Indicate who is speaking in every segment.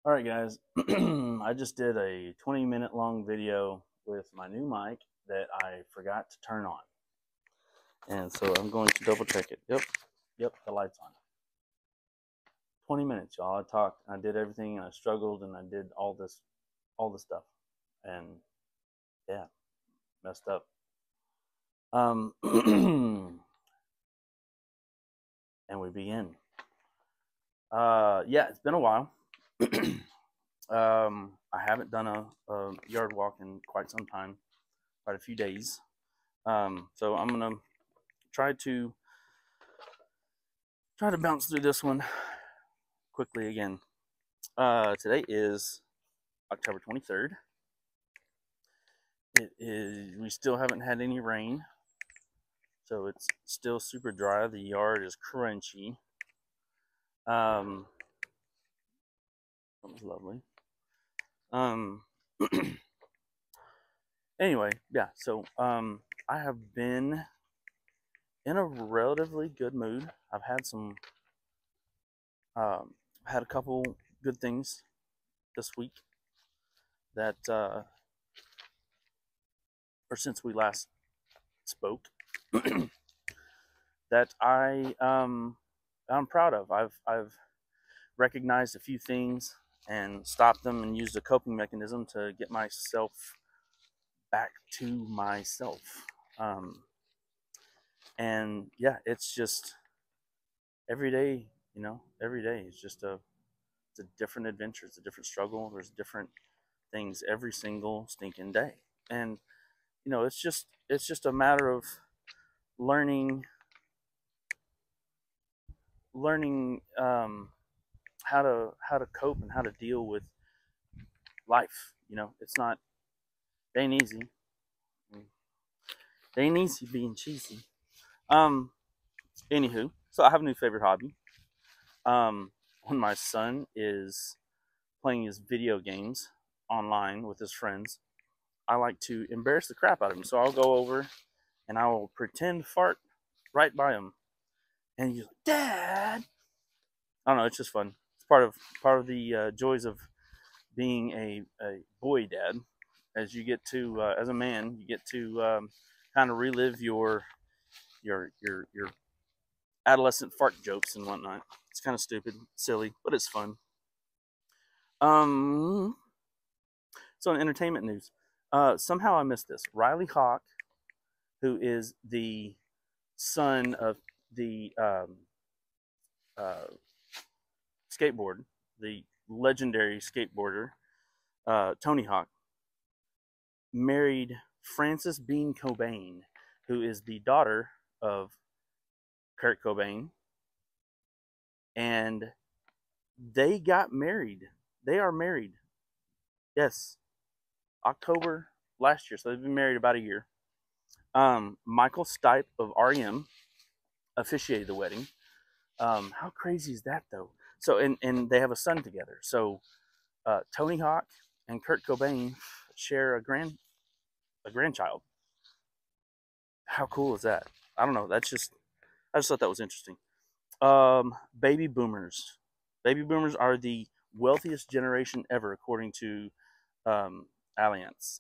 Speaker 1: All right, guys. I just did a 20-minute long video with my new mic that I forgot to turn on. And so I'm going to double check it. Yep, the light's on. 20 minutes, y'all. I talked, I did everything, and I struggled, and I did all this stuff. And yeah, messed up. And we begin. Yeah, it's been a while. I haven't done a yard walk in quite some time, quite a few days. So I'm gonna try to bounce through this one quickly again. Today is October 23rd. We still haven't had any rain, so it's still super dry. The yard is crunchy. That was lovely. Anyway, yeah, so I have been in a relatively good mood. I've had had a couple good things this week that, or since we last spoke, that I'm proud of. I've recognized a few things and stopped them and used a coping mechanism to get myself back to myself. And yeah, it's just every day, every day is just it's a different adventure. It's a different struggle. There's different things every single stinking day. And, it's just a matter of learning how to cope and how to deal with life. It ain't easy. It ain't easy being cheesy. Anywho, so I have a new favorite hobby. When my son is playing his video games online with his friends, I like to embarrass the crap out of him. So I'll go over and I will pretend fart right by him, and he's like, "Dad." I don't know. It's just fun. It's part of the joys of being a boy dad. As you get to, as a man, you get to kind of relive your adolescent fart jokes and whatnot. It's kind of stupid, silly, but it's fun. So in entertainment news, somehow I missed this. Riley Hawk, who is the son of the skateboard, the legendary skateboarder Tony Hawk, married Frances Bean Cobain, who is the daughter of Kurt Cobain, and they got married. They are married. Yes, October last year, so they've been married about a year. Michael Stipe of REM officiated the wedding. How crazy is that, though? So, and they have a son together. So, Tony Hawk and Kurt Cobain share a grandchild. How cool is that? I don't know. I just thought that was interesting. Baby boomers. Baby boomers are the wealthiest generation ever, according to Alliance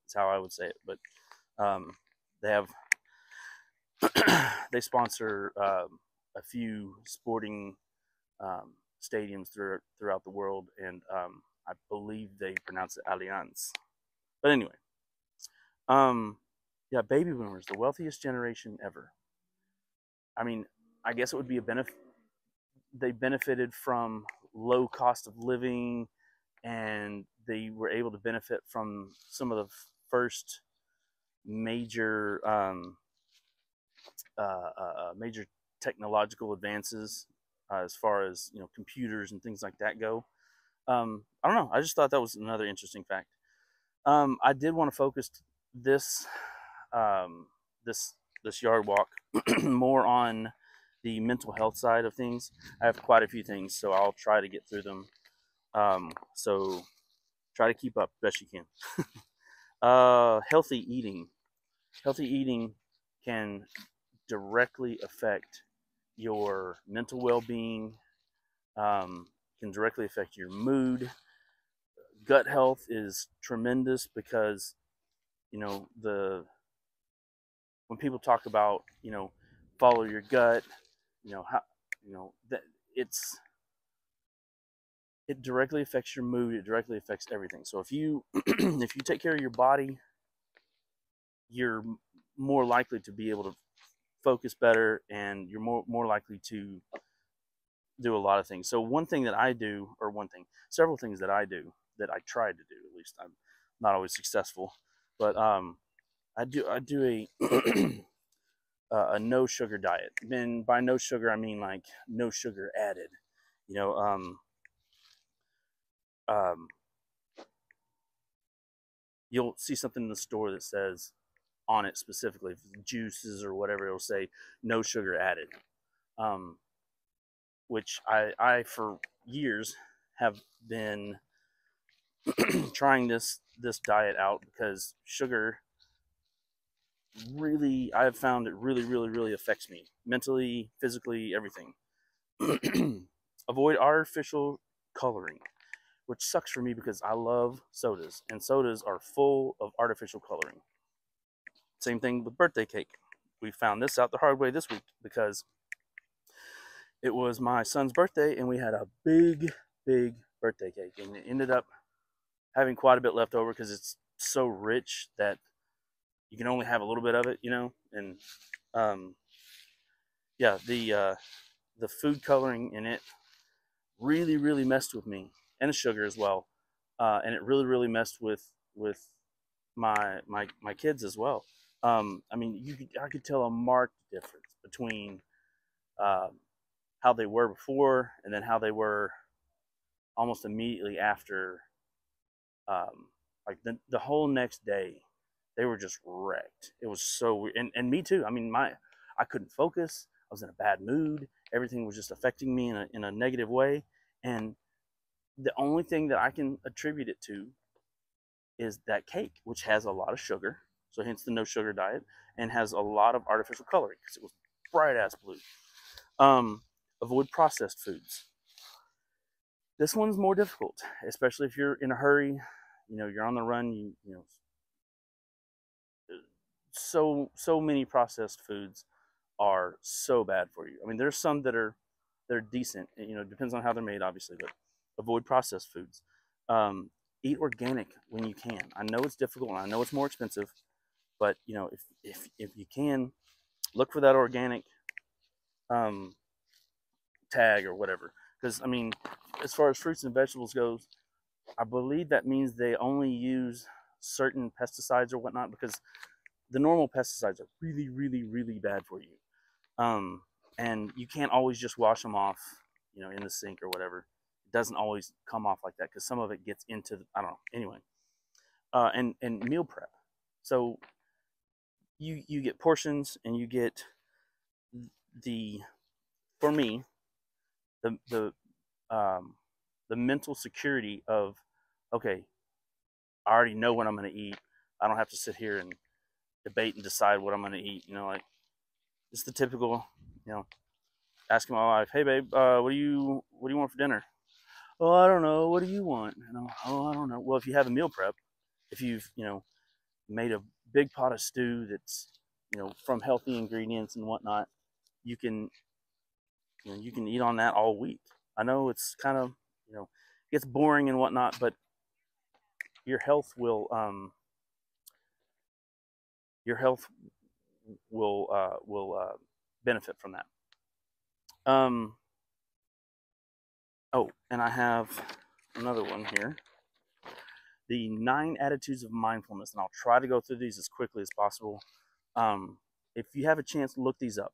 Speaker 1: is how I would say it. But they have they sponsor a few sporting stadiums throughout the world, and I believe they pronounce it Alliance. But anyway, yeah, baby boomers, the wealthiest generation ever. I mean, I guess it would be a benefit. They benefited from low cost of living, and they were able to benefit from some of the first major major technological advances as far as computers and things like that go. I don't know. I just thought that was another interesting fact. I did want to focus this this yard walk more on the mental health side of things. I have quite a few things, so I'll try to get through them. So try to keep up best you can. Healthy eating. Healthy eating can directly affect your mental well-being, can directly affect your mood. Gut health is tremendous because, you know, when people talk about, follow your gut, how, that it's it directly affects your mood. It directly affects everything. So if you if you take care of your body, you're more likely to be able to focus better, and you're more likely to do a lot of things. So one thing that I do, or several things that I do, that I try to do, at least I'm not always successful, but I do a no sugar diet. And by no sugar, I mean like no sugar added. You know, um, you'll see something in the store that says on it specifically, juices or whatever, it'll say no sugar added. Um, which I for years have been trying this diet out, because sugar really, I've found it really affects me mentally, physically, everything. Avoid artificial coloring, which sucks for me because I love sodas, and sodas are full of artificial coloring. Same thing with birthday cake. We found this out the hard way this week, because it was my son's birthday and we had a big birthday cake, and it ended up having quite a bit left over because it's so rich that you can only have a little bit of it, and um, yeah, the food coloring in it really messed with me, and the sugar as well, and it really messed with my kids as well. I mean, I could tell a marked difference between um, how they were before and then how they were almost immediately after. Like the whole next day, they were just wrecked. It was so weird, and me too. I mean, I couldn't focus. I was in a bad mood. Everything was just affecting me in a negative way, and the only thing that I can attribute it to is that cake, which has a lot of sugar, so hence the no sugar diet, and has a lot of artificial coloring because it was bright ass blue. Avoid processed foods. This one's more difficult, especially if you're in a hurry. You're on the run. So many processed foods are so bad for you. I mean, there's some that are they're decent. Depends on how they're made, obviously, but avoid processed foods. Um, Eat organic when you can. I know it's difficult, and I know it's more expensive, but if you can, look for that organic um, tag or whatever. Because I mean, as far as fruits and vegetables goes, I believe that means they only use certain pesticides or whatnot, because the normal pesticides are really bad for you. And you can't always just wash them off, in the sink or whatever. It doesn't always come off like that, because some of it gets into I don't know. Anyway, and meal prep. So you get portions, and you get the for me the um, the mental security of, okay, I already know what I'm going to eat. I don't have to sit here and debate and decide what I'm going to eat. Like it's the typical, asking my wife, "Hey babe, what do you want for dinner?" "Oh, I don't know. What do you want?" "Oh, I don't know." Well, if you have a meal prep, if you've made a big pot of stew that's from healthy ingredients and whatnot, you can you can eat on that all week. I know it's kind of gets boring and whatnot, but your health will your health will benefit from that. Um, oh, and I have another one here. The 9 Attitudes of Mindfulness, and I'll try to go through these as quickly as possible. If you have a chance, look these up.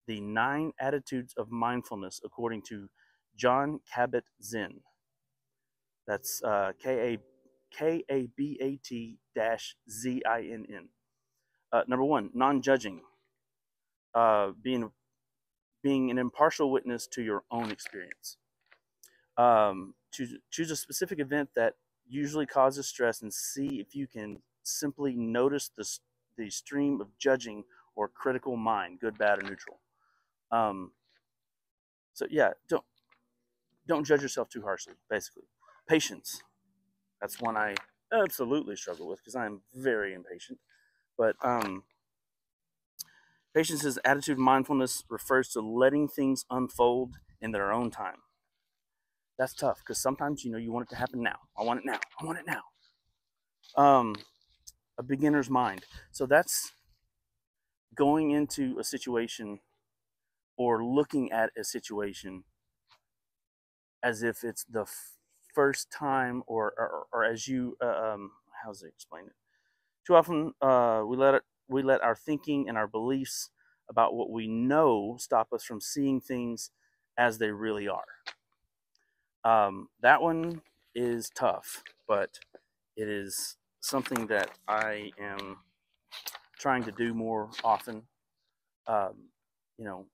Speaker 1: The 9 Attitudes of Mindfulness, according to Jon Kant-Zinn. That's KABAT-ZINN. Number 1, non-judging. Being an impartial witness to your own experience. Choose a specific event that usually causes stress, and see if you can simply notice the stream of judging or critical mind, good, bad, or neutral. So yeah, don't judge yourself too harshly, basically. Patience. That's one I absolutely struggle with because I'm very impatient. But patience is attitude mindfulness refers to letting things unfold in their own time. That's tough because sometimes you want it to happen now. I want it now. I want it now. A beginner's mind. So that's going into a situation or looking at a situation as if it's the first time, or as you how's it explain it? Too often we let our thinking and our beliefs about what we know stop us from seeing things as they really are. That one is tough, but it is something that I am trying to do more often. Um, you know,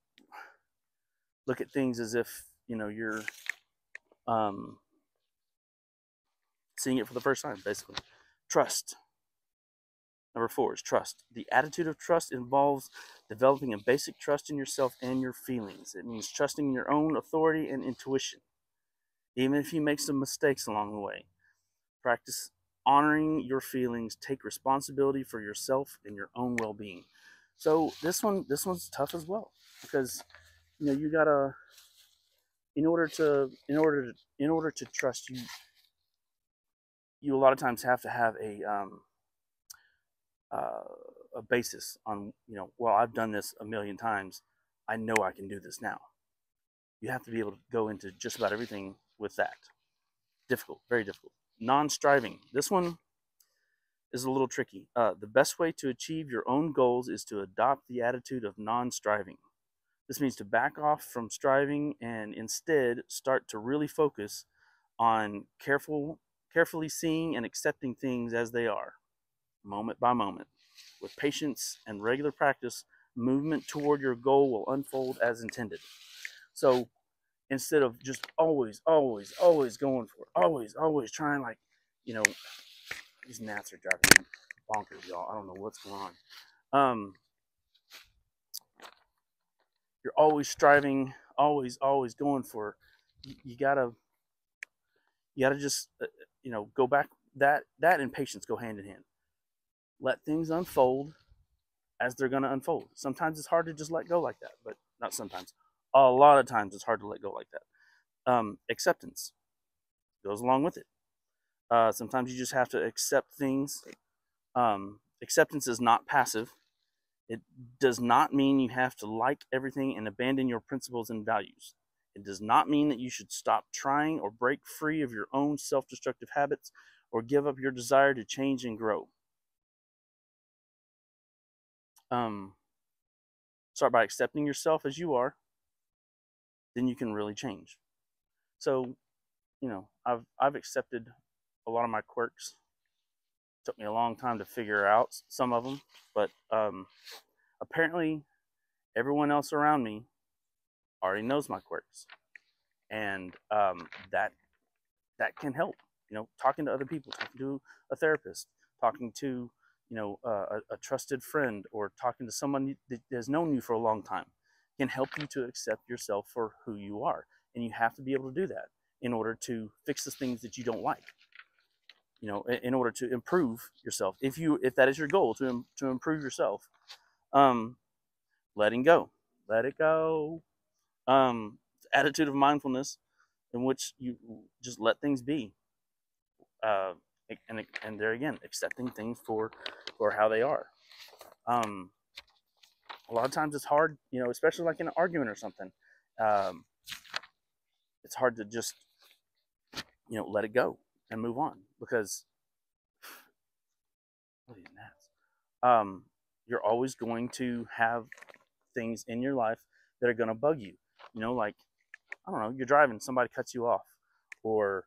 Speaker 1: look at things as if you're um, seeing it for the first time, basically. Trust. Number 4 is trust. The attitude of trust involves developing a basic trust in yourself and your feelings. It means trusting in your own authority and intuition, even if you make some mistakes along the way. Practice honoring your feelings. Take responsibility for yourself and your own well-being. So this one's tough as well, because you gotta, in order to trust you a lot of times have to have uh, a basis on, well, I've done this a million times. I know I can do this now. You have to be able to go into just about everything with that. Difficult, very difficult. Non-striving. This one is a little tricky. The best way to achieve your own goals is to adopt the attitude of non-striving. This means to back off from striving and instead start to really focus on carefully seeing and accepting things as they are, moment by moment. With patience and regular practice, movement toward your goal will unfold as intended. So instead of just always going for it, always trying, like, these gnats are driving me bonkers, y'all. I don't know what's going on. You're always striving, always going for it. You gotta just go back. That and patience go hand in hand. Let things unfold as they're going to unfold. Sometimes it's hard to just let go like that, but not sometimes. A lot of times it's hard to let go like that. Acceptance goes along with it. Sometimes you just have to accept things. Acceptance is not passive. It does not mean you have to like everything and abandon your principles and values. It does not mean that you should stop trying or break free of your own self-destructive habits or give up your desire to change and grow. Start by accepting yourself as you are, then you can really change. So, I've accepted a lot of my quirks. It took me a long time to figure out some of them, but apparently everyone else around me already knows my quirks, and that can help. Talking to other people, talking to a therapist, talking to a trusted friend, or talking to someone that has known you for a long time can help you to accept yourself for who you are. And you have to be able to do that in order to fix the things that you don't like. In order to improve yourself, if that is your goal, to improve yourself. Letting go, let it go. Attitude of mindfulness, in which you just let things be. And there again, accepting things for how they are. A lot of times it's hard, especially like in an argument or something. It's hard to just let it go and move on, because you're always going to have things in your life that are going to bug you. Like, I don't know, you're driving, somebody cuts you off, or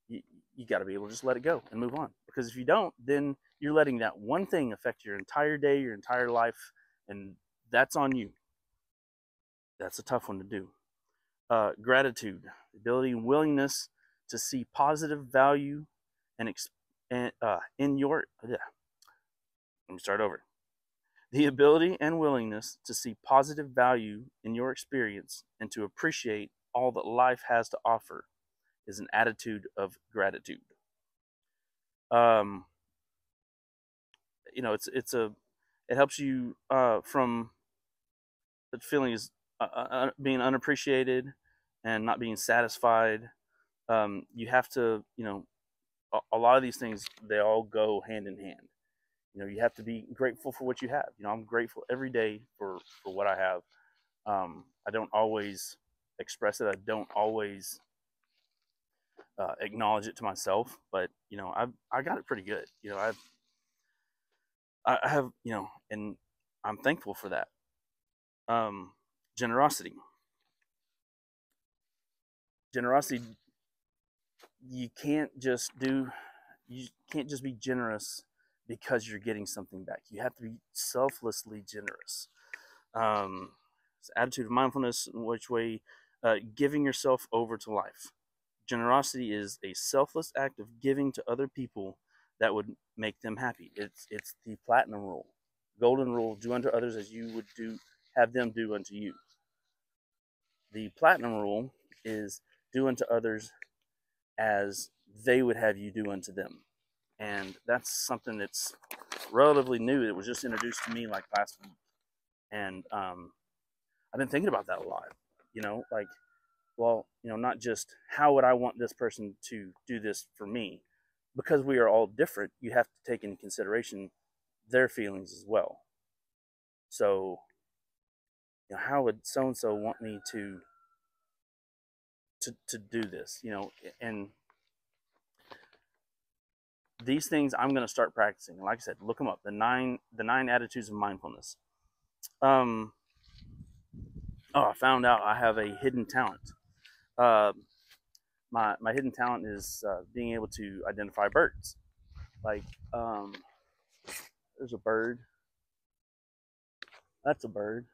Speaker 1: you got to be able to just let it go and move on. Because if you don't, then you're letting that one thing affect your entire day, your entire life, and that's on you. That's a tough one to do. Gratitude, ability and willingness to see positive value in your. Let me start over. The ability and willingness to see positive value in your experience and to appreciate all that life has to offer is an attitude of gratitude. Um, it helps you from the feeling is being unappreciated and not being satisfied. You have to, a lot of these things, they all go hand in hand. You have to be grateful for what you have. I'm grateful every day for what I have. I don't always express it. I don't always acknowledge it to myself, but I got it pretty good. I have, and I'm thankful for that. Generosity. Generosity. You can't just do. You can't just be generous because you're getting something back. You have to be selflessly generous. It's attitude of mindfulness, in which way giving yourself over to life. Generosity is a selfless act of giving to other people that would make them happy. It's the platinum rule, golden rule: do unto others as you would have them do unto you. The platinum rule is do unto others as they would have you do unto them. And that's something that's relatively new. It was just introduced to me like last week. And I've been thinking about that a lot. Like, well, not just how would I want this person to do this for me, because we are all different. You have to take into consideration their feelings as well. So, how would so and so want me to do this? And these things I'm going to start practicing. Like I said, look them up. The nine attitudes of mindfulness. I found out I have a hidden talent. My hidden talent is being able to identify birds. Like, there's a bird. That's a bird.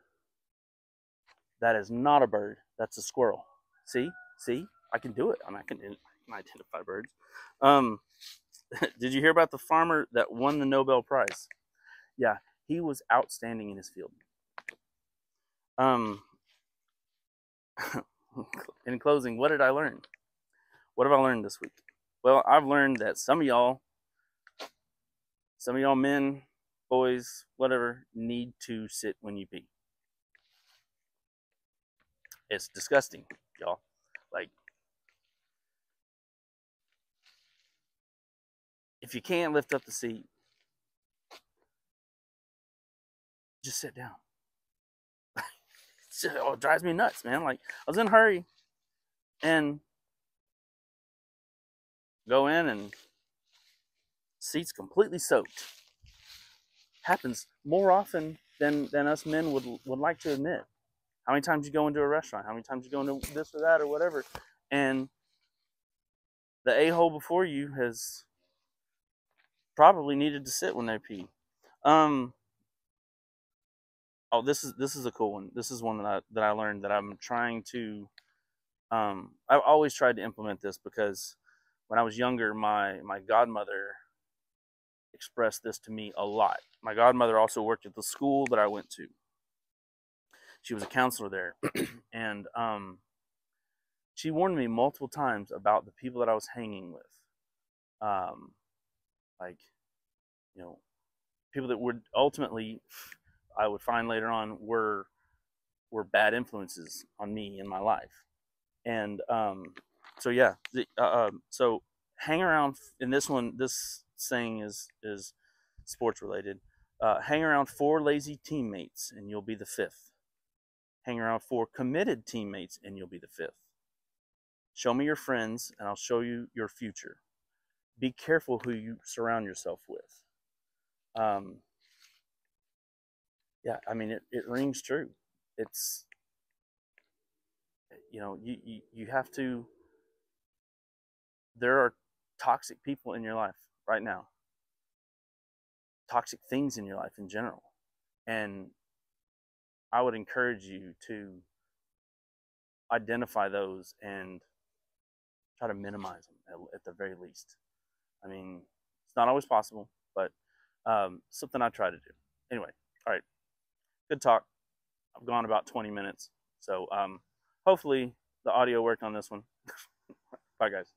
Speaker 1: That is not a bird. That's a squirrel. See, I can do it. I can identify birds. Did you hear about the farmer that won the Nobel Prize? Yeah, he was outstanding in his field. In closing, what did I learn? What have I learned this week? Well, I've learned that some of y'all men, boys, whatever, need to sit when you pee. It's disgusting, y'all. Like, if you can't lift up the seat, just sit down. It drives me nuts, man. Like, I was in a hurry and go in and seat's completely soaked. Happens more often than us men would like to admit. How many times you go into a restaurant? How many times you go into this or that or whatever, and the a-hole before you has probably needed to sit when they pee. This is a cool one. This is one that I learned that I'm trying to. I've always tried to implement this because when I was younger, my godmother expressed this to me a lot. My godmother also worked at the school that I went to. She was a counselor there, and she warned me multiple times about the people that I was hanging with. Like, people that would ultimately, I would find later on, were bad influences on me in my life. And so yeah, so hang around. In this one, this saying is sports related. Hang around 4 lazy teammates and you'll be the 5th. Hang around 4 committed teammates and you'll be the 5th. Show me your friends and I'll show you your future. Be careful who you surround yourself with. Yeah, I mean, it rings true. It's, you have to, there are toxic people in your life right now, toxic things in your life in general. And I would encourage you to identify those and try to minimize them at the very least. I mean, it's not always possible, but something I try to do. Anyway, all right, good talk. I've gone about 20 minutes. So hopefully the audio work on this one. Bye, guys.